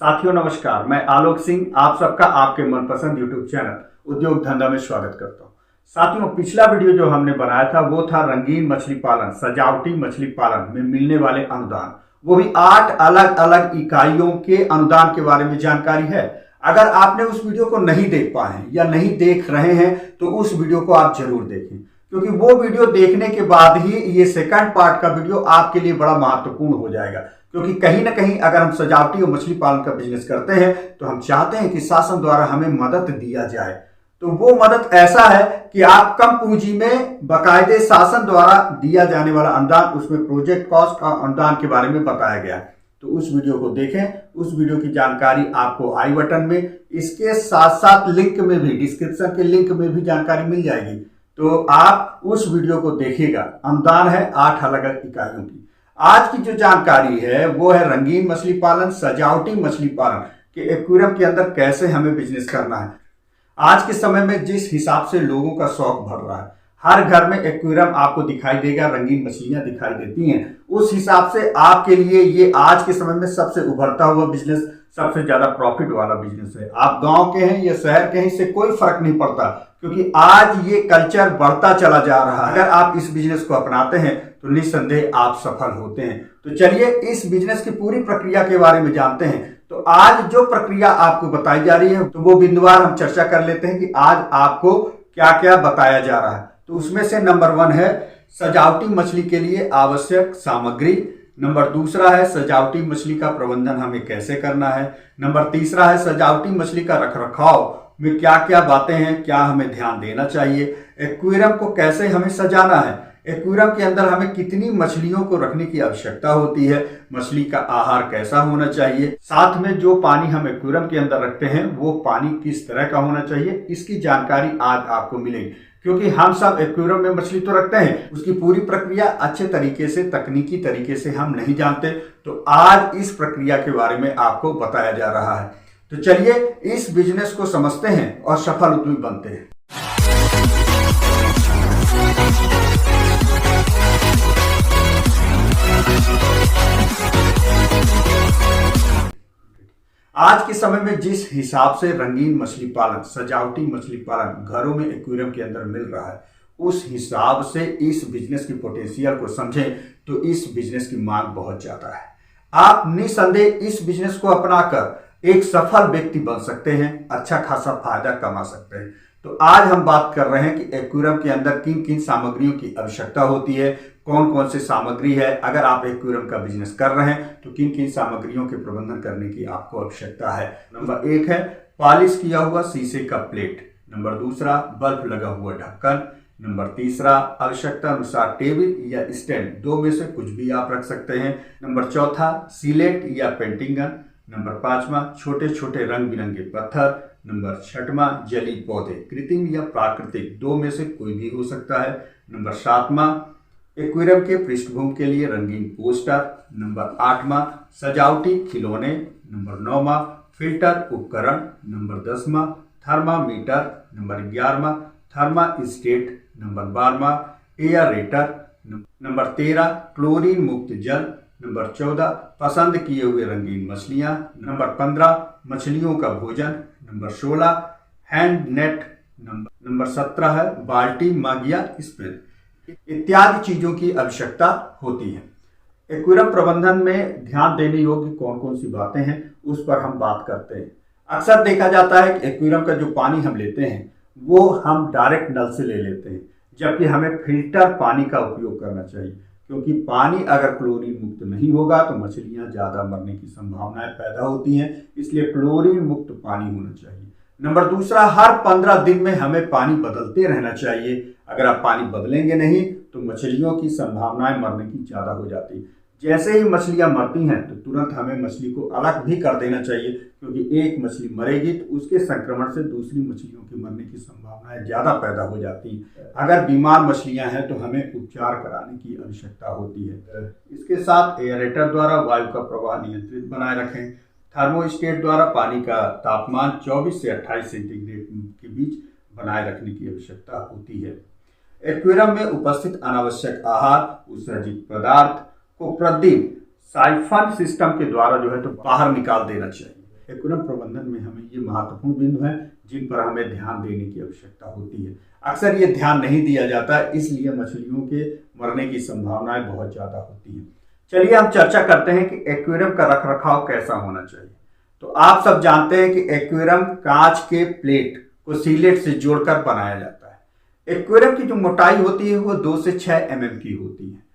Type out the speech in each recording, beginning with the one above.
साथियों नमस्कार, मैं आलोक सिंह आप सबका आपके मनपसंद यूट्यूब चैनल उद्योग धंधा में स्वागत करता हूं। साथियों, पिछला वीडियो जो हमने बनाया था वो था रंगीन मछली पालन, सजावटी मछली पालन में मिलने वाले अनुदान, वो भी 8 अलग अलग इकाइयों के अनुदान के बारे में जानकारी है। अगर आपने उस वीडियो को नहीं देख पाए या नहीं देख रहे हैं तो उस वीडियो को आप जरूर देखें, क्योंकि वो वीडियो देखने के बाद ही ये सेकंड पार्ट का वीडियो आपके लिए बड़ा महत्वपूर्ण हो जाएगा। क्योंकि कहीं ना कहीं अगर हम सजावटी और मछली पालन का बिजनेस करते हैं तो हम चाहते हैं कि शासन द्वारा हमें मदद दिया जाए। तो वो मदद ऐसा है कि आप कम पूंजी में बाकायदे शासन द्वारा दिया जाने वाला अनुदान, उसमें प्रोजेक्ट कॉस्ट और अनुदान के बारे में बताया गया है। तो उस वीडियो को देखें, उस वीडियो की जानकारी आपको आई बटन में, इसके साथ साथ लिंक में भी, डिस्क्रिप्शन के लिंक में भी जानकारी मिल जाएगी। तो आप उस वीडियो को देखिएगा। अनुदान है 8 अलग अलग इकाइयों की। आज की जो जानकारी है वो है रंगीन मछली पालन, सजावटी मछली पालन के एक्वेरियम के अंदर कैसे हमें बिजनेस करना है। आज के समय में जिस हिसाब से लोगों का शौक बढ़ रहा है, हर घर में एक्वेरियम आपको दिखाई देगा, रंगीन मछलियां दिखाई देती हैं। उस हिसाब से आपके लिए ये आज के समय में सबसे उभरता हुआ बिजनेस, सबसे ज्यादा प्रॉफिट वाला बिजनेस है। आप गांव के हैं या शहर के हैं, इससे कोई फर्क नहीं पड़ता, क्योंकि आज ये कल्चर बढ़ता चला जा रहा है। अगर आप इस बिजनेस को अपनाते हैं तो निस्संदेह आप सफल होते हैं। तो चलिए इस बिजनेस की पूरी प्रक्रिया के बारे में जानते हैं। तो आज जो प्रक्रिया आपको बताई जा रही है तो वो बिंदुवार हम चर्चा कर लेते हैं कि आज आपको क्या क्या बताया जा रहा है। तो उसमें से नंबर 1 है सजावटी मछली के लिए आवश्यक सामग्री। नंबर 2 है सजावटी मछली का प्रबंधन हमें कैसे करना है। नंबर 3 है सजावटी मछली का रखरखाव में क्या क्या बातें हैं, क्या हमें ध्यान देना चाहिए। एक्वेरियम को कैसे हमें सजाना है, एक्वेरियम के अंदर हमें कितनी मछलियों को रखने की आवश्यकता होती है, मछली का आहार कैसा होना चाहिए, साथ में जो पानी हम एक्वेरियम के अंदर रखते हैं वो पानी किस तरह का होना चाहिए, इसकी जानकारी आज आपको मिलेगी। क्योंकि हम सब एक्वेरियम में मछली तो रखते हैं, उसकी पूरी प्रक्रिया अच्छे तरीके से, तकनीकी तरीके से हम नहीं जानते। तो आज इस प्रक्रिया के बारे में आपको बताया जा रहा है। तो चलिए इस बिजनेस को समझते हैं और सफल उद्यमी बनते हैं। आज के समय में जिस हिसाब से रंगीन मछली पालन, सजावटी मछली पालन घरों में एक्वेरियम के अंदर मिल रहा है, उस हिसाब से इस बिजनेस की पोटेंशियल को समझें तो इस बिजनेस की मांग बहुत ज्यादा है। आप निसंदेह इस बिजनेस को अपनाकर एक सफल व्यक्ति बन सकते हैं, अच्छा खासा फायदा कमा सकते हैं। तो आज हम बात कर रहे हैं कि एक्वेरियम के अंदर किन किन सामग्रियों की आवश्यकता होती है, कौन कौन सी सामग्री है। अगर आप एक्वेरियम का बिजनेस कर रहे हैं तो किन किन सामग्रियों के प्रबंधन करने की आपको आवश्यकता है। नंबर 1 है पॉलिश किया हुआ शीशे का प्लेट। नंबर 2 बल्ब लगा हुआ ढक्कन। नंबर 3 आवश्यकता अनुसार टेबल या स्टैंड, 2 में से कुछ भी आप रख सकते हैं। नंबर 4 सीलेट या पेंटिंग गन। नंबर 5 छोटे छोटे रंग बिरंगे पत्थर। नंबर 6 जली पौधे, कृत्रिम या प्राकृतिक, 2 में से कोई भी हो सकता है। नंबर 7 एक्वेरियम के पृष्ठभूमि के लिए रंगीन पोस्टर। नंबर 8 सजावटी खिलौने। नंबर 9 फिल्टर उपकरण। Number 10 thermometer. Number 11 thermostat. Number 12 aerator. Number 13 chlorine मुक्त जल। नंबर 14 पसंद किए हुए रंगीन मछलियां। नंबर 15 मछलियों का भोजन। Number 16 hand net. नंबर 17 है बाल्टी, मग या स्प्रे इत्यादि चीजों की आवश्यकता होती है। एक्वेरियम प्रबंधन में ध्यान देने योग्य कौन कौन सी बातें हैं उस पर हम बात करते हैं। अक्सर देखा जाता है कि एक्वेरियम का जो पानी हम लेते हैं वो हम डायरेक्ट नल से ले लेते हैं, जबकि हमें फिल्टर पानी का उपयोग करना चाहिए। क्योंकि पानी अगर क्लोरीन मुक्त नहीं होगा तो मछलियां ज्यादा मरने की संभावनाएं पैदा होती हैं, इसलिए क्लोरीन मुक्त पानी होना चाहिए। नंबर 2 हर 15 दिन में हमें पानी बदलते रहना चाहिए। अगर आप पानी बदलेंगे नहीं तो मछलियों की संभावनाएं मरने की ज्यादा हो जाती है। जैसे ही मछलियां मरती हैं तो तुरंत हमें मछली को अलग भी कर देना चाहिए, क्योंकि एक मछली मरेगी तो उसके संक्रमण से दूसरी मछलियों के मरने की संभावनाएं ज्यादा पैदा हो जाती हैं। अगर बीमार मछलियां हैं तो हमें उपचार कराने की आवश्यकता होती है। इसके साथ एयरेटर द्वारा वायु का प्रवाह नियंत्रित बनाए रखें। थर्मोस्टेट द्वारा पानी का तापमान 24 से 28 सेंटीग्रेड के बीच बनाए रखने की आवश्यकता होती है। एक्वेरियम में उपस्थित अनावश्यक आहार, उत्सर्जित पदार्थ को प्रतिदिन साइफन सिस्टम के द्वारा जो है तो बाहर निकाल देना चाहिए। एक्वेरियम प्रबंधन में हमें ये महत्वपूर्ण बिंदु हैं जिन पर हमें ध्यान देने की आवश्यकता होती है। अक्सर ये ध्यान नहीं दिया जाता, इसलिए मछलियों के मरने की संभावनाएं बहुत ज़्यादा होती हैं। चलिए हम चर्चा करते हैं कि एक्वेरियम का रखरखाव कैसा होना चाहिए। तो आप सब जानते हैं कि एक्वेरियम कांच के प्लेट को सीलेट से जोड़कर बनाया जाता है। एक्वेरियम की जो मोटाई होती है वो 2 से 6 mm की होती है।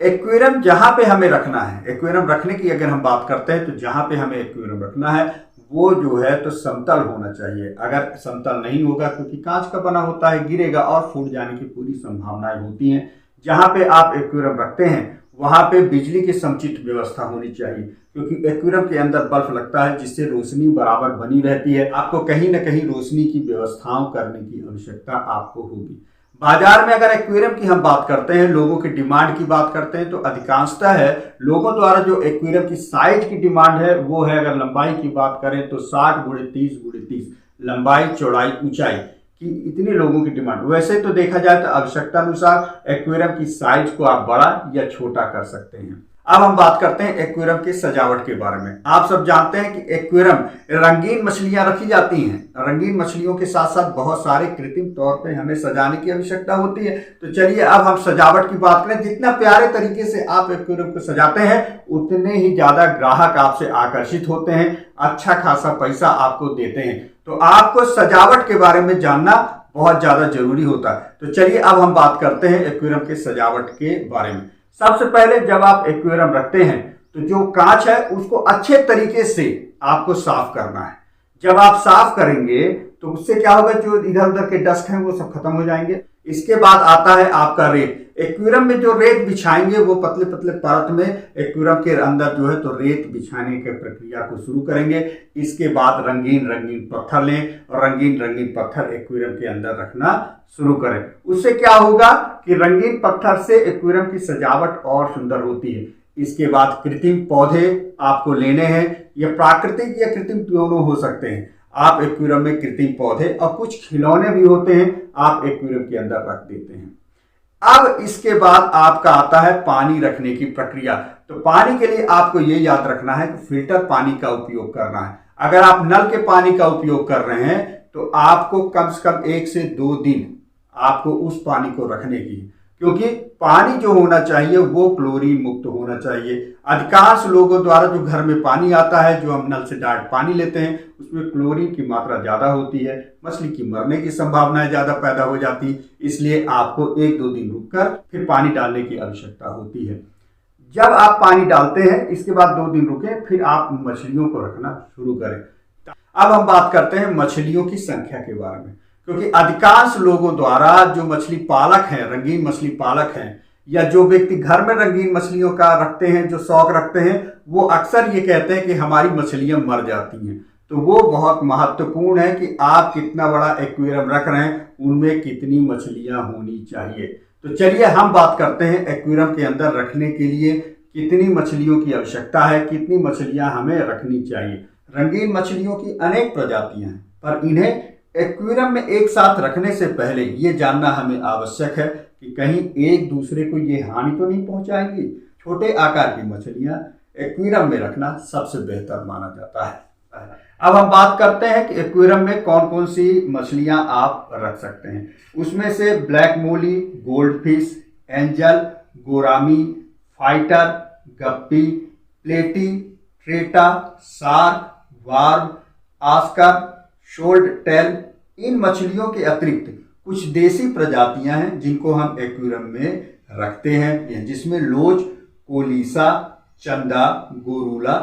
एक्वेरियम जहां पे हमें रखना है, एक्वेरियम रखने की अगर हम बात करते हैं तो जहां पे हमें एक्वेरियम रखना है वो जो है तो समतल होना चाहिए। अगर समतल नहीं होगा, क्योंकि कांच का बना होता है, गिरेगा और फूट जाने की पूरी संभावनाएं होती हैं। जहां पे आप एक्वेरियम रखते हैं वहां पे बिजली की समुचित व्यवस्था होनी चाहिए, क्योंकि एक्वेरियम के अंदर बल्ब लगता है जिससे रोशनी बराबर बनी रहती है। आपको कहीं ना कहीं रोशनी की व्यवस्थाओं करने की आवश्यकता आपको होगी। बाजार में अगर एक्वेरियम की हम बात करते हैं, लोगों की डिमांड की बात करते हैं, तो अधिकांशतः है लोगों द्वारा जो एक्वेरियम की साइज की डिमांड है वो है, अगर लंबाई की बात करें तो 60 × 30 × 30 लंबाई, चौड़ाई, ऊंचाई कि इतने लोगों की डिमांड। वैसे तो देखा जाए तो आवश्यकता अनुसार एक्वेरियम की साइज को आप बड़ा या छोटा कर सकते हैं। अब हम बात करते हैं एक्वेरियम की सजावट के बारे में। आप सब जानते हैं कि एक्वेरियम रंगीन मछलियां रखी जाती हैं। रंगीन मछलियों के साथ साथ बहुत सारे कृत्रिम तौर पे हमें सजाने की आवश्यकता होती है। तो चलिए अब हम सजावट की बात करें। जितना प्यारे तरीके से आप एक्वेरियम को सजाते हैं उतने ही ज्यादा ग्राहक आपसे आकर्षित होते हैं, अच्छा खासा पैसा आपको देते हैं। तो आपको सजावट के बारे में जानना बहुत ज्यादा जरूरी होता है। तो चलिए अब हम बात करते हैं एक्वेरियम के सजावट के बारे में। सबसे पहले जब आप एक्वेरियम रखते हैं तो जो कांच है उसको अच्छे तरीके से आपको साफ करना है। जब आप साफ करेंगे तो उससे क्या होगा, जो इधर उधर के डस्ट हैं वो सब खत्म हो जाएंगे। इसके बाद आता है आपका रेत। एक्वेरियम में जो रेत बिछाएंगे वो पतले पतले परत में एक्वेरियम के अंदर जो है तो रेत बिछाने की प्रक्रिया को शुरू करेंगे। इसके बाद रंगीन रंगीन पत्थर लें और रंगीन रंगीन पत्थर एक्वेरियम के अंदर रखना शुरू करें। उससे क्या होगा कि रंगीन पत्थर से एक्वेरियम की सजावट और सुंदर होती है। इसके बाद कृत्रिम पौधे आपको लेने हैं, या प्राकृतिक या कृत्रिम दोनों हो सकते हैं। आप एक्वेरियम में कृत्रिम पौधे और कुछ खिलौने भी होते हैं, आप एक्वेरियम के अंदर रख देते हैं। अब इसके बाद आपका आता है पानी रखने की प्रक्रिया। तो पानी के लिए आपको ये याद रखना है कि फिल्टर पानी का उपयोग करना है। अगर आप नल के पानी का उपयोग कर रहे हैं तो आपको कम से कम 1 से 2 दिन आपको उस पानी को रखने की, क्योंकि पानी जो होना चाहिए वो क्लोरीन मुक्त होना चाहिए। अधिकांश लोगों द्वारा जो घर में पानी आता है, जो हम नल से डायरेक्ट पानी लेते हैं, उसमें क्लोरीन की मात्रा ज़्यादा होती है, मछली की मरने की संभावनाएं ज़्यादा पैदा हो जाती, इसलिए आपको 1-2 दिन रुककर फिर पानी डालने की आवश्यकता होती है। जब आप पानी डालते हैं इसके बाद 2 दिन रुकें, फिर आप मछलियों को रखना शुरू करें। अब हम बात करते हैं मछलियों की संख्या के बारे में, क्योंकि अधिकांश लोगों द्वारा जो मछली पालक हैं, रंगीन मछली पालक हैं, या जो व्यक्ति घर में रंगीन मछलियों का रखते हैं, जो शौक रखते हैं, वो अक्सर ये कहते हैं कि हमारी मछलियां मर जाती हैं। तो वो बहुत महत्वपूर्ण है कि आप कितना बड़ा एक्वेरियम रख रहे हैं, उनमें कितनी मछलियां होनी चाहिए। तो चलिए हम बात करते हैं एक्वेरियम के अंदर रखने के लिए कितनी मछलियों की आवश्यकता है, कितनी मछलियां हमें रखनी चाहिए। रंगीन मछलियों की अनेक प्रजातियां हैं, पर इन्हें एक्वेरियम में एक साथ रखने से पहले ये जानना हमें आवश्यक है कि कहीं एक दूसरे को ये हानि तो नहीं पहुंचाएंगी। छोटे आकार की मछलियां एक्वेरियम में रखना सबसे बेहतर माना जाता है। अब हम बात करते हैं कि एक्वेरियम में कौन कौन सी मछलियां आप रख सकते हैं। उसमें से black molly, gold fish, angel, gourami, fighter, guppy, platy, tetra, shark, worm, oscar, sword tail. इन मछलियों के अतिरिक्त कुछ देसी प्रजातियां हैं जिनको हम एक्वेरियम में रखते हैं, जिसमें लोज, कोलीसा, चंदा, गोरूला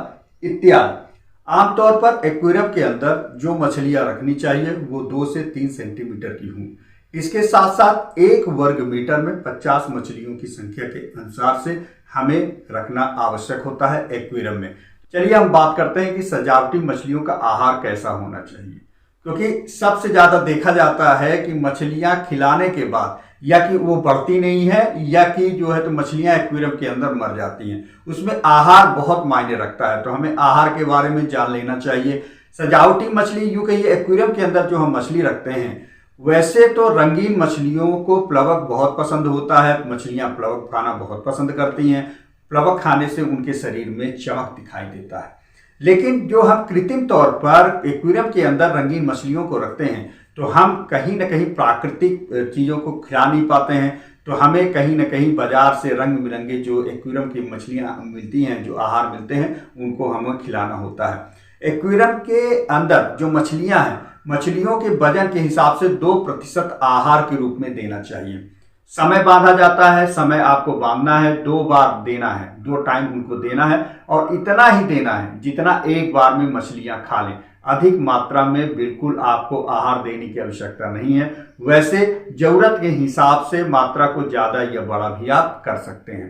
इत्यादि। आमतौर पर एक्वेरियम के अंदर जो मछलियां रखनी चाहिए वो 2 से 3 सेंटीमीटर की हों। इसके साथ साथ 1 वर्ग मीटर में 50 मछलियों की संख्या के अनुसार से हमें रखना आवश्यक होता है एक्वेरियम में। चलिए हम बात करते हैं कि सजावटी मछलियों का आहार कैसा होना चाहिए, क्योंकि सबसे ज्यादा देखा जाता है कि मछलियां खिलाने के बाद या कि वो बढ़ती नहीं है, या कि जो है तो मछलियां एक्वेरियम के अंदर मर जाती हैं। उसमें आहार बहुत मायने रखता है, तो हमें आहार के बारे में जान लेना चाहिए। सजावटी मछली, यूं कहिए एक्वेरियम के अंदर जो हम मछली रखते हैं, वैसे तो रंगीन मछलियों को प्लवक बहुत पसंद होता है। मछलियां प्लवक खाना बहुत पसंद करती हैं। प्लवक खाने से उनके शरीर में चमक दिखाई देता है। लेकिन जो हम कृत्रिम तौर पर एक्वेरियम के अंदर रंगीन मछलियों को रखते हैं तो हम कहीं ना कहीं प्राकृतिक चीज़ों को खिला नहीं पाते हैं, तो हमें कहीं ना कहीं बाजार से रंग बिरंगे जो एक्वेरियम की मछलियाँ मिलती हैं, जो आहार मिलते हैं, उनको हमें खिलाना होता है। एक्वेरियम के अंदर जो मछलियाँ हैं, मछलियों के वजन के हिसाब से 2% आहार के रूप में देना चाहिए। समय बांधा जाता है, समय आपको बांधना है, 2 बार देना है, 2 टाइम उनको देना है और इतना ही देना है जितना एक बार में मछलियां खा लें। अधिक मात्रा में बिल्कुल आपको आहार देने की आवश्यकता नहीं है। वैसे जरूरत के हिसाब से मात्रा को ज्यादा या बड़ा भी आप कर सकते हैं।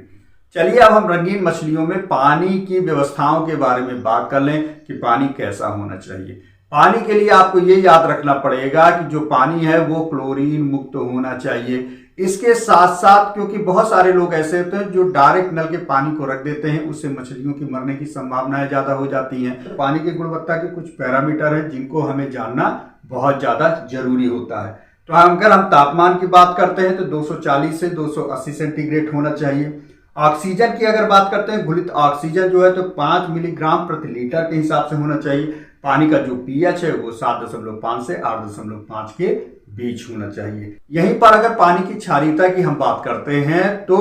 चलिए अब हम रंगीन मछलियों में पानी की व्यवस्थाओं के बारे में बात कर लें कि पानी कैसा होना चाहिए। पानी के लिए आपको ये याद रखना पड़ेगा कि जो पानी है वो क्लोरीन मुक्त होना चाहिए। इसके साथ साथ, क्योंकि बहुत सारे लोग ऐसे होते हैं जो डायरेक्ट नल के पानी को रख देते हैं, उससे मछलियों की मरने की संभावनाएं ज्यादा हो जाती हैं। तो पानी की गुणवत्ता के कुछ पैरामीटर हैं जिनको हमें जानना बहुत ज्यादा जरूरी होता है। तो अगर हम तापमान की बात करते हैं तो 240 से 280 सेंटीग्रेड होना चाहिए। ऑक्सीजन की अगर बात करते हैं, घुलित ऑक्सीजन जो है तो 5 मिलीग्राम प्रति लीटर के हिसाब से होना चाहिए। पानी का जो पीएच है वो 7.5 से 8.5 के बीच होना चाहिए। यहीं पर अगर पानी की क्षारीयता की हम बात करते हैं तो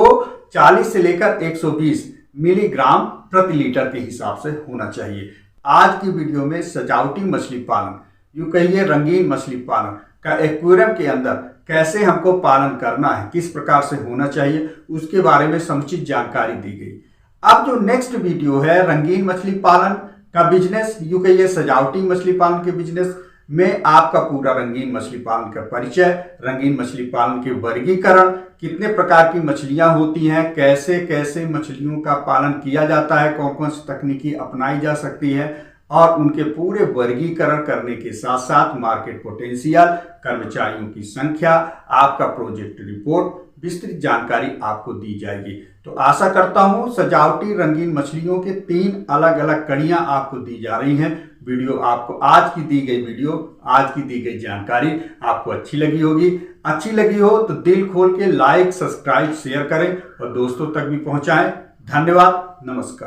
40 से लेकर 120 मिलीग्राम प्रति लीटर के हिसाब से होना चाहिए। आज की वीडियो में सजावटी मछली पालन, यूं कहिए रंगीन मछली पालन का एक्वेरियम के अंदर कैसे हमको पालन करना है, किस प्रकार से होना चाहिए, उसके बारे में समुचित जानकारी दी गई। अब जो नेक्स्ट वीडियो है रंगीन मछली पालन का बिजनेस, यूं कहिए सजावटी मछली पालन के बिजनेस में आपका पूरा रंगीन मछली पालन का परिचय, रंगीन मछली पालन के वर्गीकरण, कितने प्रकार की मछलियां होती हैं, कैसे कैसे मछलियों का पालन किया जाता है, कौन कौन सी तकनीकी अपनाई जा सकती है और उनके पूरे वर्गीकरण करने के साथ साथ मार्केट पोटेंशियल, कर्मचारियों की संख्या, आपका प्रोजेक्ट रिपोर्ट, विस्तृत जानकारी आपको दी जाएगी। तो आशा करता हूं सजावटी रंगीन मछलियों के 3 अलग अलग कड़ियां आपको दी जा रही हैं। वीडियो आपको आज की दी गई जानकारी आपको अच्छी लगी होगी। अच्छी लगी हो तो दिल खोल के लाइक, सब्सक्राइब, शेयर करें और दोस्तों तक भी पहुंचाएं। धन्यवाद, नमस्कार।